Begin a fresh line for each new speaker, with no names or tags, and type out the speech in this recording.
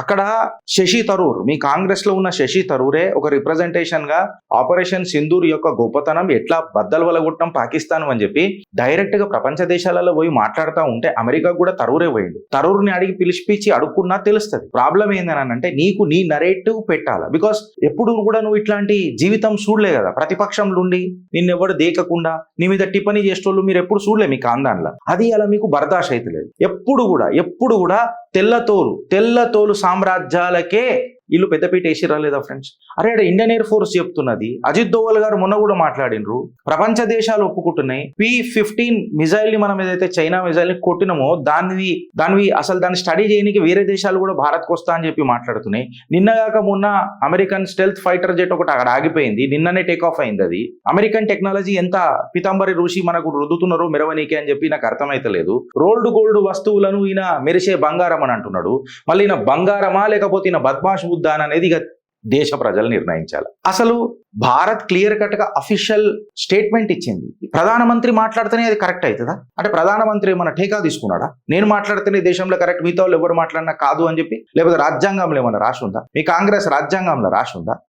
అక్కడ శశి థరూర్, మీ కాంగ్రెస్ లో ఉన్న శశి థరూరే ఒక రిప్రజెంటేషన్ గా ఆపరేషన్ సింధూర్ యొక్క గొప్పతనం ఎట్లా బద్దలు వలగొట్టడం పాకిస్తాన్ అని చెప్పి డైరెక్ట్ గా ప్రపంచ దేశాలలో పోయి మాట్లాడుతూ ఉంటే అమెరికా కూడా థరూరే పోయిండు. థరూర్ని అడిగి పిలిచిపిచ్చి అడుక్కున్నా తెలుస్తుంది. ప్రాబ్లం ఏందని అంటే నీకు నీ నరేటివ్ పెట్టాలి. బికాస్ ఎప్పుడు కూడా నువ్వు ఇట్లాంటి జీవితం చూడలే కదా, ప్రతిపక్షంలో ఉండి నిన్నెవడు దేకకుండా నీ మీద టిప్పని చేసేటోళ్ళు మీరు ఎప్పుడు చూడలే మీ కాందాన్లో. అది అలా మీకు బర్దాష్ అయితే లేదు. ఎప్పుడు కూడా తెల్లతోలు సామ్రాజ్యాలకే వీళ్ళు పెద్దపీట వేసి రాలేదా ఫ్రెండ్స్? అరే అక్కడ ఇండియన్ ఎయిర్ ఫోర్స్ చెప్తున్నది, అజిత్ దోవల్ గారు మొన్న కూడా మాట్లాడినరు, ప్రపంచ దేశాలు ఒప్పుకుంటున్నాయి P-15 మిజైల్ ని మనం ఏదైతే చైనా మిజైల్ ని కొట్టినామో దానివి అసలు దాన్ని స్టడీ చేయడానికి వేరే దేశాలు కూడా భారత్కు వస్తా అని చెప్పి మాట్లాడుతున్నాయి. నిన్నగాక మొన్న అమెరికన్ స్టెల్త్ ఫైటర్ జెట్ ఒకటి అక్కడ ఆగిపోయింది, నిన్ననే టేక్ ఆఫ్ అయింది. అది అమెరికన్ టెక్నాలజీ ఎంత పితాంబరి ఋషి మనకు రుద్దుతున్నారో మెరవనీకే అని చెప్పి నాకు అర్థమైతలేదు. రోల్డ్ గోల్డ్ వస్తువులను ఈయన మెరిసే బంగారం అని అంటున్నాడు. మళ్ళీ ఈయన బంగారమా లేకపోతే ఈయన బద్మాష్ ఉద్దాన్ అనేది ఇక దేశ ప్రజలు నిర్ణయించాలి. అసలు భారత్ క్లియర్ కట్ గా అఫీషియల్ స్టేట్మెంట్ ఇచ్చింది. ప్రధానమంత్రి మాట్లాడితేనే అది కరెక్ట్ అవుతుందా? అంటే ప్రధానమంత్రి ఏమైనా ఠేకా తీసుకున్నాడా? నేను మాట్లాడితేనే దేశంలో కరెక్ట్, మిగతా వాళ్ళు ఎవరు మాట్లాడినా కాదు అని చెప్పి? లేకపోతే రాజ్యాంగంలో ఏమైనా రాసి ఉందా? మీ కాంగ్రెస్ రాజ్యాంగంలో రాసి ఉందా?